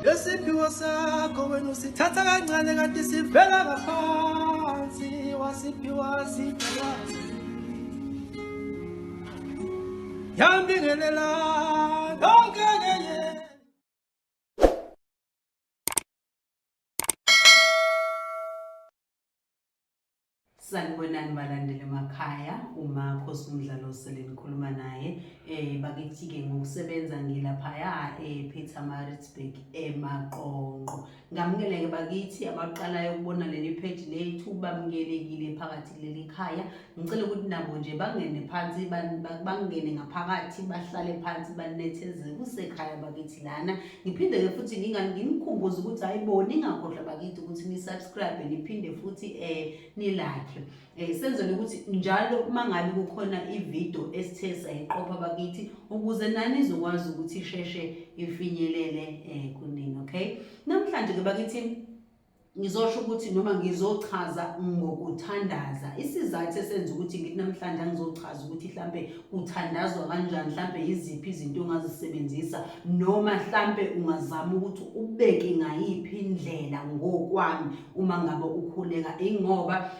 Lesiphiwo sakho wena usithatha kancane kanti sivela ngaphansi wasiphiwa siphiwa yambingelela lonke ngeke. Sanibonani balandeli emakhaya, Makhosi Mdlalose lenikhuluma naye. Bakithi-ke ngokusebenza ngilaphaya Pietermaritzburg eMaqonqo. Ngamukele-ke bakithi abaqalayo ukubona leli page lethu bamukelekile phakathi kuleli khaya. Ngicela ukuthi nabo nje bangene phansi bangene ngaphakathi bahlale phansi banethezeke kusekhaya bakithi lana. Ngiphinde-ke futhi nginikhumbuze ukuthi ayiboni ngakhohlwa bakithi ukuthi ni-subscribe niphinde futhi ni-like. Senzele ukuthi njalo uma ngabe kukhona ivideo esithe sayiqopha bakithi ukuze nani izokwazi ukuthi isheshe ifinyelele kunini. Okay, namhlanje ke bakithi ngizosho ukuthi noma ngizochaza ngokuthandaza. Isizathu esenza ukuthi ngithi namhlanje ngizochaza ukuthi mhlambe uthandazwa kanjani, mhlambe iziphi izinto ongazisebenzisa noma mhlambe ungazama ukuthi ubeke ngayiphi indlela ngokwami uma ngabe ukhuleka. Ingoba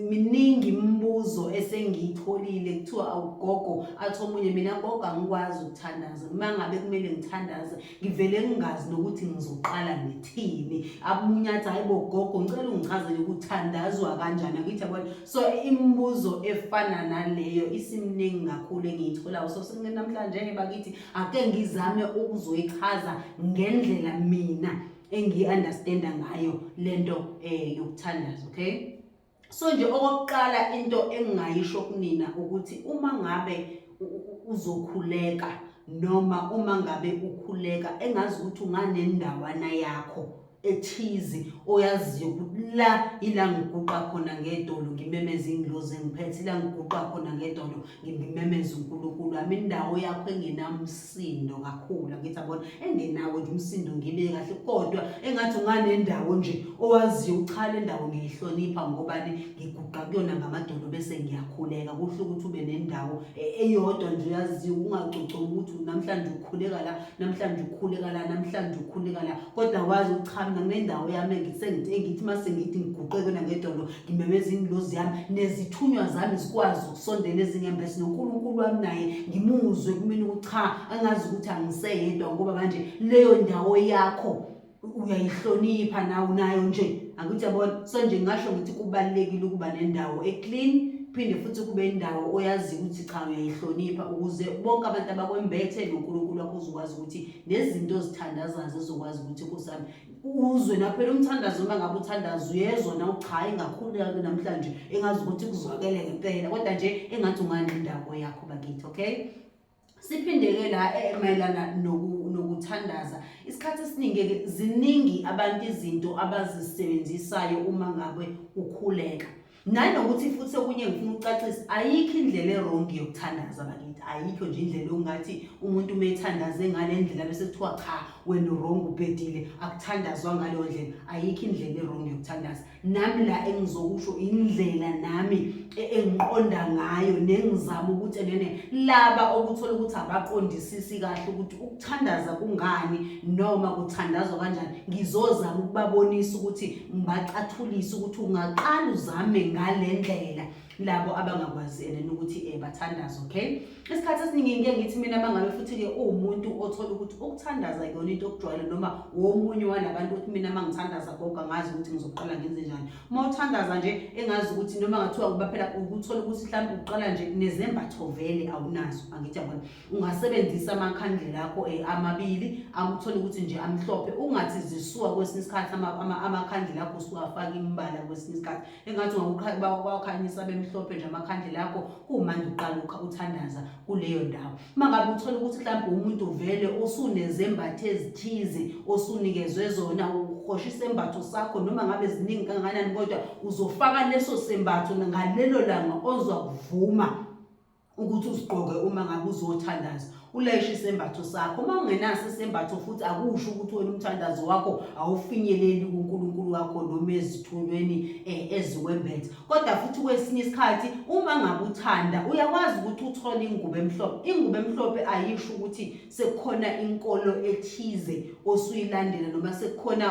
miningi imibuzo esengiyitholile kuthiwa awugogo athi omunye mina gogo angikwazi ukuthandaza. Uma ngabe kumele ngithandaze ngivele ngingazi nokuthi ngizoqala ngithini. Amunye athi hayibo gogo ngicela ungichazele ukuthandazwa kanjani. Akithi yabona, so imibuzo efana naleyo isimningi kakhulu engiyitholayo. So namhlanje bakithi ake ngizame ukuzoyichaza ngendlela mina engi-understanda ngayo lento yokuthandaza. Okay, so nje okokuqala into engingayisho kunina ukuthi uma ngabe uzokhuleka noma uma ngabe ukhuleka engazi ukuthi unganendawana yakho ethize oyaziyo ukuthi la ila ngiguqa khona ngedolo ngimemeza inglozi engiphethe, ila ngiguqa khona ngedolo ngimemeza uNkulunkulu wami. Indawo yakho engenamsindo kakhulu, ngithi yabona, engenawo nje umsindo ngibe kahle, kodwa engathi unganendawo nje owaziyo cha le ndawo ngiyihlonipha ngobani ngiguqa kuyona ngamadolo bese ngiyakhuleka. Kuhle ukuthi ube nendawo eyodwa nje oyaziyo, ungacocoki ukuthi namhlanje ukhuleka la, namhlanje ukhuleka la, namhlanje ukhuleka la, kodwa wazi ukuthi nendawo yami engithi mase ngithi ngiguqe kona ngedolo ngimemeza inglozi yami nezithunywa zami zikwazi ukusondela ezingembesi noNkulunkulu wami naye ngimuzwe kumina ukuthi cha angazi ukuthi angiseyedwa ngoba manje leyo ndawo yakho uyayihlonipha nawe nayo nje. Angithi yabona, so nje ngisho ngithi kubalekile ukuba nendawo eclean, phinde futhi kube indawo oyazi ukuthi cha uyayihlonipha ukuze bonke abantu abakwembethe noNkulunkulu wakho uzokwazi ukuthi nezinto ozithandazayo zizokwazi ukuthi kusami uzwe. Naphela umthandazo uma ngabe uthandaza uyezwa na ucha engakhuleka namhlanje engazi ukuthi kuzwakele ngempela, kodwa nje engathi unganendawo yakho bakithi. Okay, siphindeke la mayelana nokuthandaza. Isikhathi esiningi ziningi abantu izinto abazisebenzisayo uma ngabe ukhuleka. Nanokuthi futhi okunye ngifuna ukucacisa, ayikho indlela errong yokuthandaza bakithi. Ayikho nje indlela ongathi umuntu uma ethandaze ngale ndlela bese kuthiwa cha wena wrong ubhedile akuthandazwa ngaleyo ndlela. Ayikho indlela errong yokuthandaza. Nami la engizokusho indlela nami engiqonda ngayo nengizama ukuthi nene laba okuthola ukuthi abaqondisisi kahle ukuthi ukuthandaza kungani noma kuthandazwa kanjani, ngizozama ukubabonisa ukuthi ngibacathulise ukuthi ungaqala uzame ngale ndlela labo abangakwazi ukuthi bathandaza. Okay, isikhathi esiningi ngeke ngithi mina bangabe futhi-ke uwumuntu othola ukuthi ukuthandaza yona into okujwayele noma womunye walabantu ukuthi mina mangithandaza gogo ngazi ukuthi ngizoqala ngenze njani. Uma uthandaza nje engazi ukuthi noma ngathiwa kuba phela ukuthola ukuthi mhlawumbe uqala nje nezembatho vele awunazo. Angithi yabona, ungasebenzisa amakhandlela akho amabili akuthole ukuthi nje amhlophe, ungathi zisuka kwesinye isikhathi amakhandlela akho usuwafaka imbala kwesinye isikhathi engathi bawakhanyisa bemhlophe nje amakhandlela akho kumanje uqala uthandaza kuleyo ndawo. Mangabe uthola ukuthi mhlawumbe umuntu vele osunezembatho ezithize osunikezwe zona, ukhosha isembatho sakho noma ngabe ziningi kangakanani kodwa uzofaka leso sembatho ngalelo langa ozwa kuvuma ukuthi usigqoke uma ngabe uzothandaza. ulayishe isembatho sakho. Uma ungenaso isembatho futhi akusho ukuthi wena umthandazo wakho awufinyeleli kuNkulunkulu wakho noma ezithunyweni ezikwembethe. Kodwa futhi kwesinye isikhathi uma ngabe uthanda uyakwazi ukuthi uthole ingubo emhlophe. Ingubo emhlophe ayisho ukuthi sekukhona inkolo ethize osuyilandela noma sekukhona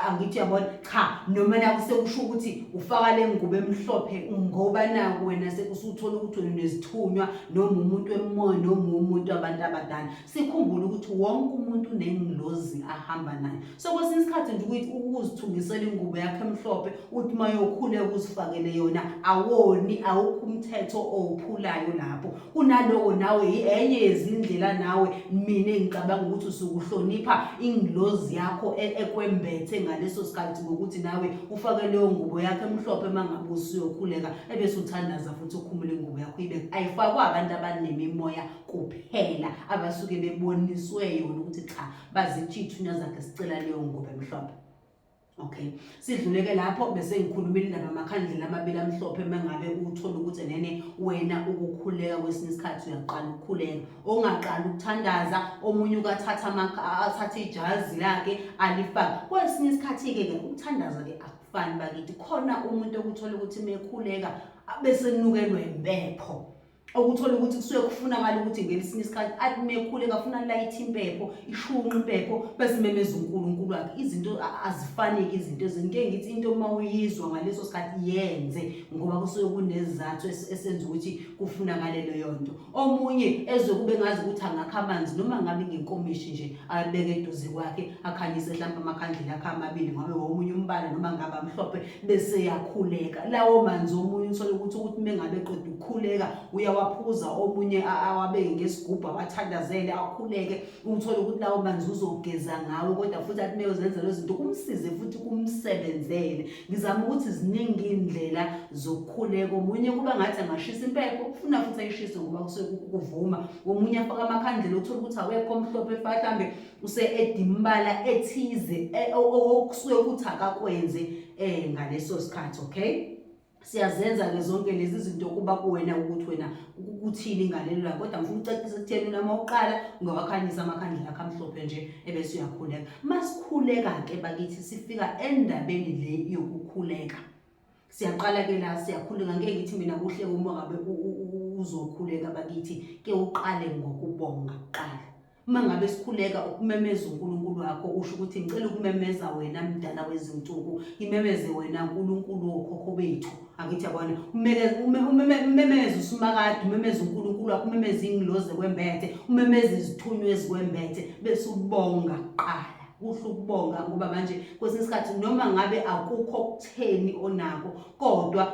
angithi yabona cha noma nakusekusho ukuthi ufaka le ngubo emhlophe ngoba naku wena sekusuthola ukuthi wena nezithunywa noma umuntu emoya noma umuntu abantu abadala. Sikhumbule ukuthi wonke umuntu unengilozi ahamba nayo. So kwesinye isikhathi nje ukuthi ukuzithungisela ingubo yakhe emhlophe uthi mayokhuleka uzifakele yona awoni awukho umthetho owuphulayo lapho. Kunaloko nawe enye yezindlela nawe mina engicabanga ukuthi usukuhlonipha ingilozi yakho ekwembethe ngaleso sikhathi ngokuthi nawe ufake leyo ngubo yakhe emhlophe mangabe usuyokhuleka ebese uthandaza futhi ukhumule ingubo yakho ibeke. Ayifakwa abantu abanemimoya kuphela abasuke beboniswe yona ukuthi cha bazithi ithunya zakhe sicela leyo ngubo emhlophe. Okay, sidluleke lapho bese ngikhulumile indaba amakhandlela amabili amhlophe mangabe uthola ukuthi nene wena ukukhuleka kwesinye isikhathi uyaqala ukukhuleka ongaqala ukuthandaza omunye ukathatha ijazi lakhe alifaka. Kwesinye isikhathi ke ukuthandaza ke akufani bakithi. Khona umuntu okuthola ukuthi mekhuleka bese nukelwe impepho. Ukuthola ukuthi kusuke kufunakala ukuthi ngelesinye isikhathi athi mekhuleka afuna light impepho ishunqa impepho bese memeza uNkulunkulu wakhe. Izinto azifaneki izinto ezinike ngithi into uma uyizwa ngaleso sikhathi yenze ngoba kusuke kunezizathu esenza ukuthi kufunakale leyo nto. Omunye ezwe kube ngazi ukuthi angakha amanzi noma ngabe ngenkomishi nje abeke eduze kwakhe akhanyise mhlawumbe amakhandlela akhe amabili ngabe omunye umbala noma ngabe amhlophe bese yakhuleka. Lawo manzi omunye uthola ukuthi mengabe eqeda ukukhuleka uyawaphuza omunye awabeke ngesigubhu awathandazele akhuleke uthola ukuthi lawo manzi uzogeza ngawo kodwa futhi athi meyozenza lezo zinto kumsize futhi kumsebenzele. Ngizama ukuthi ziningi indlela zokukhuleka. Omunye kuba ngathi angashisa impepho ufuna futhi ayishise ngoba kusuke kuvuma. Omunye afaka amakhandlela uthola ukuthi awekho omhlophe mhlambe edimibala ethize okusuke ukuthi akakwenze ngaleso sikhathi. Okay, siyazenza ke zonke lezi zinto kuba kuwena ukuthi wena ukuthini ngalelo la. Kodwa ngifuna ucacise ukutheni uma uqala ungawakhanyisa amakhandlela akhe amhlophe nje ebese uyakhuleka. Masikhuleka ke bakithi sifika endabeni le yokukhuleka. Siyaqala ke la siyakhuleka. Ngeke ngithi mina kuhle uma ngabe uzokhuleka bakithi ke uqale ngokubonga kuqala. Uma ngabe sikhuleka ukumemeza uNkulunkulu wakho usho ukuthi ngicela ukumemeza wena mdala wezinsuku ngimemeze wena uNkulunkulu wokhokho bethu. Angithi yabona umemeze uSimakade umemeze uNkulunkulu wakho umemeze ingilozi kwembethe umemeze izithunywa ezikwembethe bese ubonga kuqala. Kuhle ukubonga ngoba manje kwesinye isikhathi noma ngabe akukho kutheni onako kodwa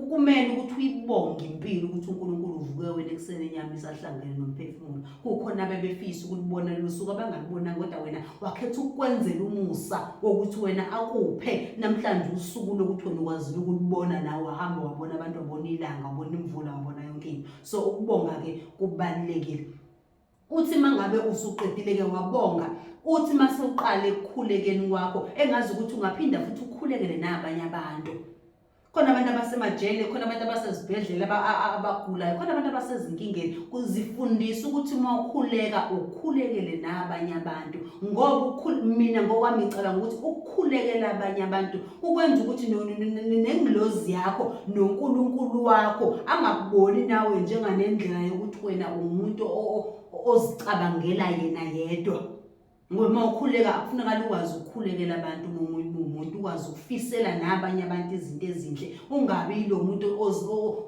kumele ukuthi uyibonge impilo ukuthi uNkulunkulu uvuke wena ekuseni enyama isahlangene nomphefumulo. Kukhona abebefisa ukulibona losuku abangalibona kodwa wena wakhetha ukwenzela umusa wokuthi wena akuphe namhlanje usuku lokuthi wena ukwazi ukulibona nawe wahamba wabona abantu wabona ilanga wabona imvula wabona yonke into. So ukubonga ke kubalekile. Uthi mangabe usuqedile ke wabonga uthi mase uqale ukukhulekeni kwakho engazi ukuthi ungaphinda futhi ukukhulekele nabanye abantu. Khona abantu abasemajele, khona abantu abasezibhedlela abagulayo, khona abantu abasezinkingeni. Kuzifundisa ukuthi uma ukhuleka ukhulekele nabanye abantu ngoba mina ngokwami ngicabanga ukuthi ukukhulekela abanye abantu ukwenza ukuthi nengilozi yakho noNkulunkulu wakho angakuboni nawe njenganendlela yokuthi wena umuntu ozicabangela yena yedwa. Ngoba uma ukhuleka akufunakala ukwazi ukukhulekela abantu umuntu ukwazi ukufisela nabanye abantu izinto ezinhle. Ungabi lo muntu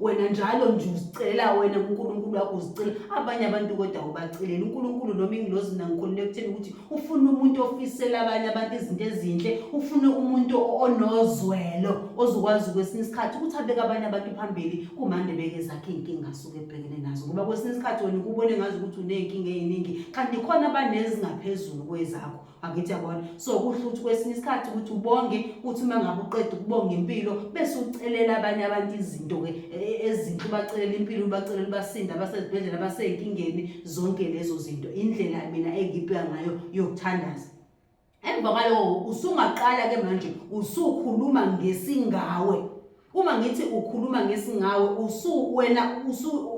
wena njalo nje uzicelela wena uNkulunkulu wakho uzicela abanye abantu kodwa ubacelela. uNkulunkulu noma ingilozi nangikholelwa ekutheni ukuthi ufuna umuntu ofisela abanye abantu izinto ezinhle. Ufuna umuntu onozwelo ozokwazi kwesinye isikhathi ukuthi abeke abanye abantu phambili kumande beke zakhe inkinga asuke ebhekene nazo. Ngoba kwesinye isikhathi wena ukubone ngazi ukuthi unenkinga eziningi kanti khona abanezingaphezulu kwezakho. Angithi yabona. So kuhle ukuthi kwesinye isikhathi ukuthi ubonge uthi uma ngabe uqeda ukubonga impilo bese ucelela abanye abantu izinto ke ezinhle ubacelela impilo ubacelela basinda abasezibhedlela abaseyinkingeni zonke lezo zinto. Indlela mina engibheka ngayo yokuthandaza. Emva kwalokho usungaqala ke manje usukhuluma ngesingawe Uma ngithi ukhuluma ngesingawe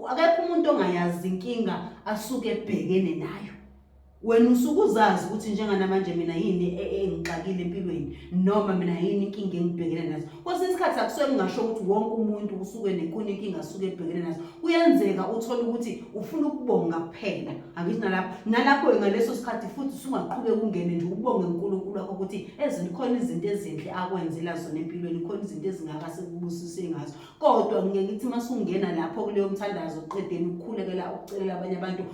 akekho umuntu ongayazi inkinga asuke ebhekene nayo. Wena usuke uzazi ukuthi njenganamanje mina yini engixakile empilweni noma mina yini inkinga engibhekene nazo. Kwesinye isikhathi akusuke ngingasho ukuthi wonke umuntu usuke nenkuni inkinga asuke ebhekene nazo. Kuyenzeka uthola ukuthi ufuna ukubonga kuphela. Angithi nalapho ngaleso sikhathi futhi usungaqhubeka ungene nje ubonge uNkulunkulu wakho ukuthi khona izinto ezinhle akwenzela zona empilweni, khona izinto ezingaka sekubusise ngazo. Kodwa ngithi masungena lapho kuleyo mthandazo uqedeni ukukhulekela ukucelela abanye abantu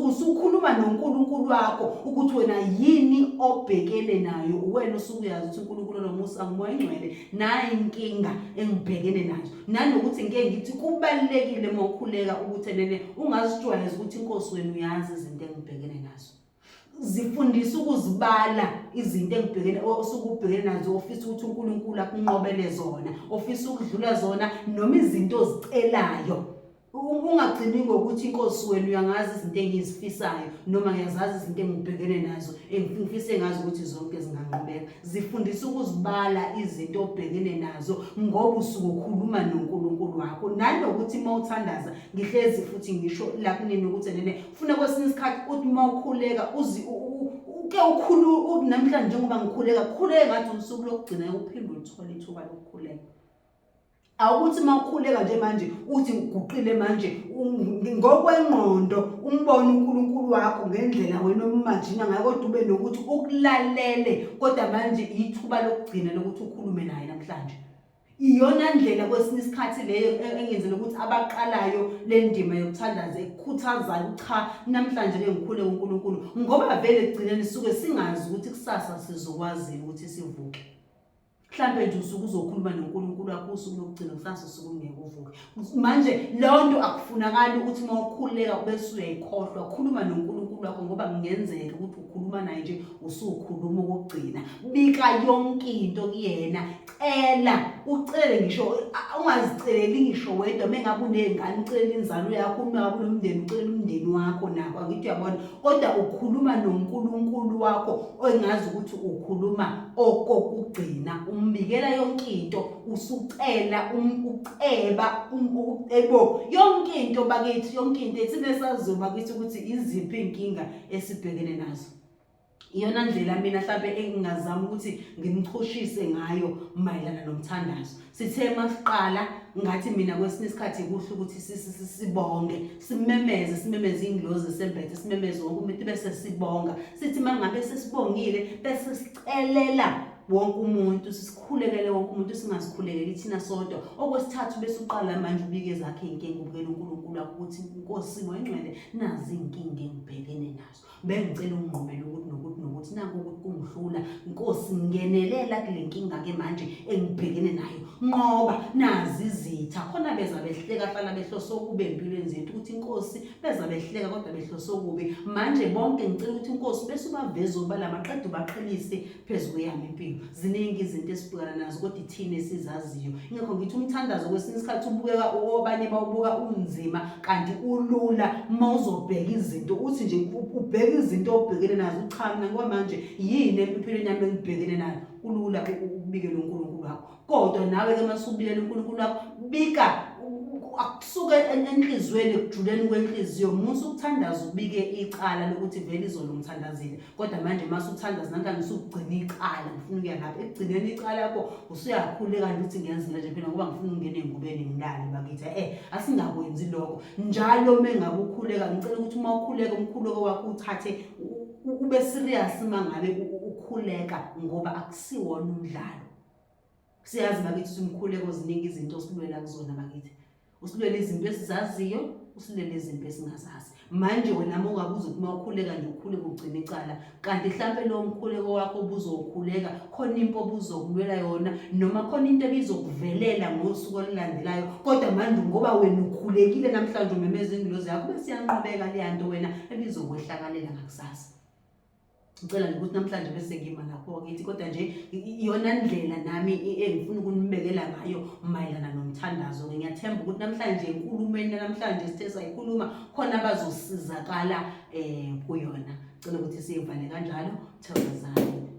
usukhuluma noNkulunkulu wakho ukuthi wena yini obhekene nayo. Wena usukuyazi ukuthi uNkulunkulu nomusa ngumoya engcwele nayi inkinga engibhekene nazo. Nanokuthi ngeke ngithi kubalekile uma ukhuleka ukuthi ungazijwayeza ukuthi inkosi wena uyazi izinto engibhekene nazo. Zifundisa ukuzibala izinto osukubhekene nazo, ofisa ukuthi uNkulunkulu akunqobele zona, ofisa ukudlula zona noma izinto ozicelayo. Ungagcini ngokuthi inkosi wena uyangazi izinto engizifisayo noma ngiyazazi izinto engibhekene nazo engifise ngazi ukuthi zonke zinganqobeka. Zifundisa ukuzibala izinto obhekene nazo ngoba usuke ukhuluma noNkulunkulu wakho. Nanokuthi uma uthandaza ngihlezi futhi ngisho la kunini ukuthi ufuna kwesinye isikhathi uthi uma ukhuleka namhlanje njengoba ngikhuleka ngathi usuku lokugcina uphinde uthole ithuba lokukhuleka. Awukuthi mawukhuleka nje manje uthi uguqile manje ngokwengqondo umbone uNkulunkulu wakho ngendlela wena omajina ngayo, kodwa ube nokuthi ukulalele kodwa manje ithuba lokugcina lokuthi ukhulume naye namhlanje. Iyona ndlela kwesinye isikhathi leyo engenzela ukuthi abaqalayo le ndima yokuthandaza ekukhuthazayo cha namhlanje ke ngikhule uNkulunkulu ngoba vele egcineni suke singazi ukuthi kusasa sizokwazi ukuthi sivuke. Mhlambe nje usuku uzokhuluma noNkulunkulu wakho usuku lokugcina kusasa usuku ungeke uvuke. Manje lonto akufunakali ukuthi mawukhuleka bese uyayikhohlwa. Khuluma noNkulunkulu wakho ngoba kungenzeka ukuthi ukhuluma naye nje usukhuluma ukugcina. Bika yonke into kuyena. Ucele ngisho ungaziceleli ngisho wedwa mengabe unezingane ucela inzalo yakho, uma ngabe unomndeni ucela umndeni wakho nako. Angithi uyabona, kodwa ukhuluma noNkulunkulu wakho ongazi ukuthi ukhuluma okokugcina. Umbikela yonke into, usucela uceba yonke into bakithi, yonke into ethina sazoba kithi ukuthi iziphi inkinga esibhekene nazo. Iyona ndlela mina mhlawumbe engingazama ukuthi ngimchoshise ngayo mayelana nomthandazo. Sithe masiqala ngathi mina kwesinye isikhathi kuhle ukuthi sibonge, simemeze ingilozi sembethe, simemeze wonke umuntu bese sibonga. Sithi mangabe sesibongile bese sicelela wonke umuntu, sisikhulekele wonke umuntu, singasikhulekeli thina sodwa. Okwesithathu bese uqala manje ubike zakhe inkinga, ubukela uNkulunkulu wakho ukuthi inkosi moya engcwele nazi inkinga engibhekene nazo. Bengicela unqobele nokuthi nanku ukuthi kungihlula inkosi, ngenelela kule nkinga ke manje engibhekene nayo. Ngoba nazi izitha khona beza behleka hlala behloso kube empilweni zethu ukuthi inkosi beza behleka kodwa behloso kube. Manje bonke ngicela ukuthi inkosi bese ubaveza ubala maqedwe baqhelise phezulu yami impilo. Ziningi izinto esibhekana nazo kodwa ithini esizaziyo. Ingakho ngithi umthandazo kwesinye isikhathi ubukeka obanye bawubuka unzima kanti ulula mawuzobheka izinto uthi nje ubheka izinto obhekene nazo. Cha mina ngoba manje yini empilweni yami engibhekene nayo. Kulula ukubikela uNkulunkulu wakho, kodwa nawe ke masubikela uNkulunkulu wakho bika akusuke enhlizweni ekujuleni kwenhliziyo. Musu ukuthandaza ubike icala lokuthi vele izolo ngithandazile, kodwa manje masuthandaza namhlanje usugcina icala. Ngifuna ukuya lapha ekugcineni icala yakho usuyakhuleka nje ukuthi ngiyenzile nje phela ngoba ngifuna ukungena engubeni ngilale bakithi. Asingakwenzi lokho njalo mengabe ukhuleka. Ngicela ukuthi uma ukhuleka umkhuleko wakho uthathe ube serious mangabe ukhuleka ngoba akusiwona umdlalo. Siyazi bakithi umkhuleko ziningi izinto osilwela kuzona bakithi. Usilwele izinto esizaziyo, usilwele izinto esingazazi. Manje wena mongabuza ukuthi mawukhuleka nje ukhuleka ugcina icala, kanti mhlambe lo mkhuleko wakho obuzokhuleka khona impo obuzokulwela yona noma khona into ebizokuvelela ngosuku olulandelayo. Kodwa manje ngoba wena ukhulekile namhlanje umemeza ingilozi yakho bese iyanqabeka leya nto wena ebizokwehlakalela ngakusasa. Ngicela nje ukuthi namhlanje bese ngima lapho ngithi kodwa nje iyona ndlela nami engifuna ukunibekela ngayo mayelana nomthandazo. Ngiyathemba ukuthi namhlanje enkulumeni namhlanje sithe sayikhuluma khona abazosizakala kuyona. Ngicela ukuthi siyivale kanjalo. Thokozani.